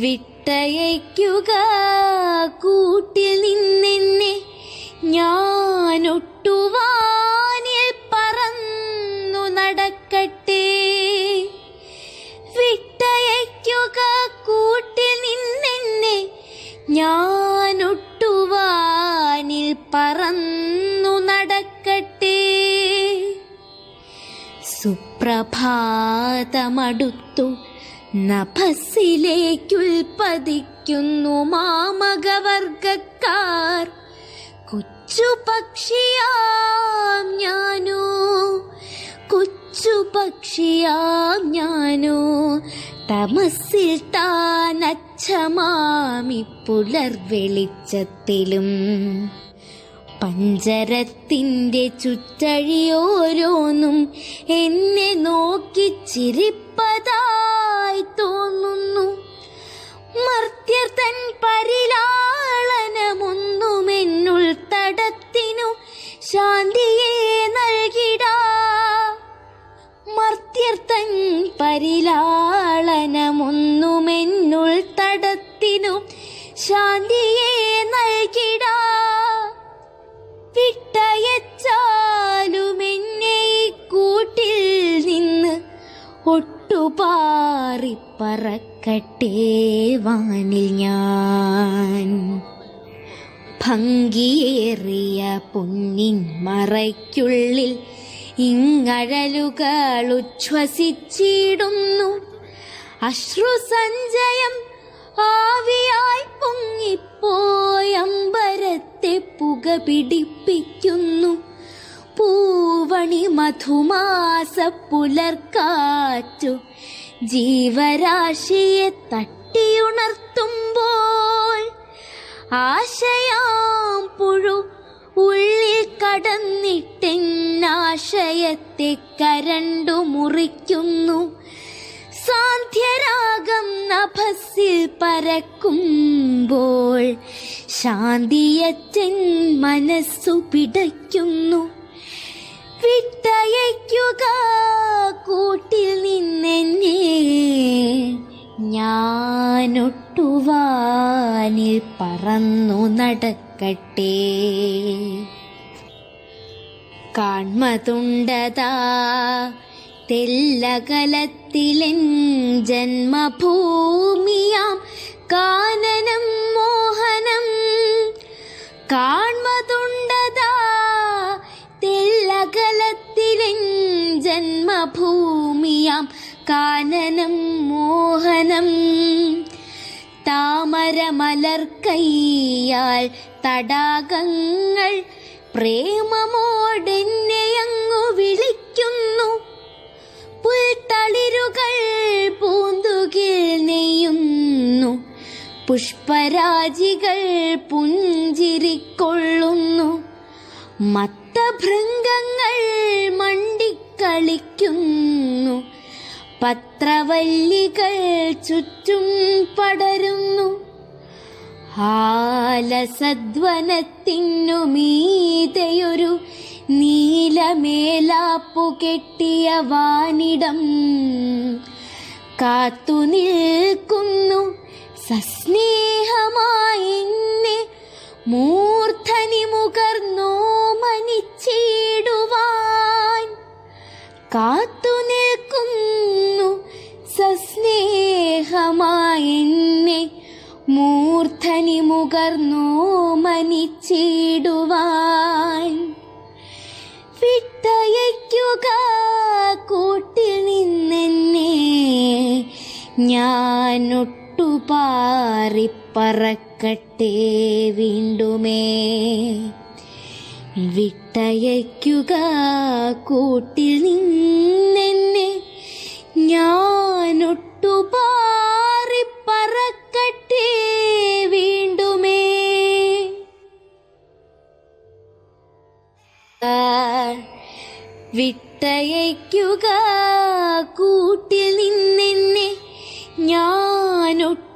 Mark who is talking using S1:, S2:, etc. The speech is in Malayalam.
S1: വിട്ടയയ്ക്കുക കൂട്ടിൽ നിന്നെന്നെ, ഞാനൊട്ടുവാനിൽ പറന്നു നടക്കട്ടെ. വിട്ടയയ്ക്കുക കൂട്ടിൽ നിന്നെന്നെ, ഞാനൊട്ടുവാനിൽ പറന്നു നടക്കട്ടെ. സുപ്രഭാതമടുത്തു നഭസ്സിലേക്കുൽപ്പതിക്കുന്നു മാമകവർഗക്കാർ. കൊച്ചുപക്ഷിയാം ഞാനോ, കൊച്ചുപക്ഷിയാം ഞാനോ, തമസ്സിൽ താനച്ഛമാമി പുലർവെളിച്ചത്തിലും. പഞ്ചരത്തിൻ്റെ ചുറ്റഴിയോരോന്നും എന്നെ നോക്കി ചിരിപ്പതായി തോന്നുന്നു. മർത്യർ തൻ പരിലാളനമൊന്നുമെന്നുൾ തടത്തിനു ശാന്തിയെ നൽകിടാ. മർത്യർ തൻ പരിലാളനമൊന്നുമെന്നുൾ തടത്തിനു ശാന്തിയെ നൽകിടാ. വിട്ടയച്ചാലുമെന്നെ ഈ കൂട്ടിൽ നിന്ന് ഒട്ടുപാറി പറക്കട്ടെ വാനിൽ ഞാൻ. ഭംഗിയേറിയ പൊന്നിൻ മറയ്ക്കുള്ളിൽ ഇങ്ങഴലുകൾ ഉച്ഛ്വസിച്ചിടുന്നു. അശ്രുസഞ്ചയം ആവിയായി പൊങ്ങിപ്പോയമ്പരത്തെ പുക പിടിപ്പിക്കുന്നു. പൂവണി മധുമാസ പുലർക്കാറ്റു ജീവരാശിയെ തട്ടിയുണർത്തുമ്പോൾ, ആശയാം പുഴു ഉള്ളിൽ കടന്നിട്ടെന്നാശയത്തെ കരണ്ടു മുറിക്കുന്നു. സാന്ധ്യരാഗം നഭസ്സിൽ പരക്കുമ്പോൾ ശാന്തിയറ്റൻ മനസ്സു പിടയ്ക്കുന്നു. വിട്ടയയ്ക്കുക കൂട്ടിൽ നിന്നെന്നെ, ഞാനൊട്ടുവാനിൽ പറന്നു നടക്കട്ടെ. കാൺമതുണ്ടതാ തെല്ലകലത്തിലെൻ ജന്മഭൂമിയാം കാനനം മോഹനം. കാൺമതുണ്ടതാ തെല്ലകലത്തിലെൻ ജന്മഭൂമിയാം കാനനം മോഹനം. താമരമലർക്കൈയാൽ തടാകങ്ങൾ പ്രേമമോടെന്നെയങ്ങു വിളിക്കുന്നു. പുൽത്തളിരുകൾ പൂന്തുകിൽ നെയ്യുന്നു. പുഷ്പരാജികൾ പുഞ്ചിരിക്കൊള്ളുന്നു. മത്തഭൃംഗങ്ങൾ മണ്ടിക്കളിക്കുന്നു. പത്രവല്ലികൾ ചുറ്റും പടരുന്നു. ആലസധ്വനത്തിനു മീതെയൊരു നീലമേലാപ്പു കെട്ടിയ വാനിടം കാത്തു നിൽക്കുന്നു. സസ്നേഹമായി എന്നെ മൂർധനി മുകർന്നോ മനിച്ചിടുവാൻ. കാത്തു നിൽക്കുന്നു സസ്നേഹമായി എന്നെ മൂർധനി മുകർന്നോ മനിച്ചിടുവാൻ. വിട്ടയയ്ക്കുക കൂട്ടിൽ നിന്നെന്നെ, ഞാനൊട്ടുപാറി പറക്കട്ടെ വീണ്ടുമേ. വിട്ടയയ്ക്കുക കൂട്ടിൽ നിന്നെന്നെ, ഞാനൊട്ടുപാറി പറക്കട്ടെ വീണ്ടുമേ. വിട്ടയയ്ക്കുക കൂട്ടിൽ നിന്നെന്നെ, ഞാനൊട്ടുപാറി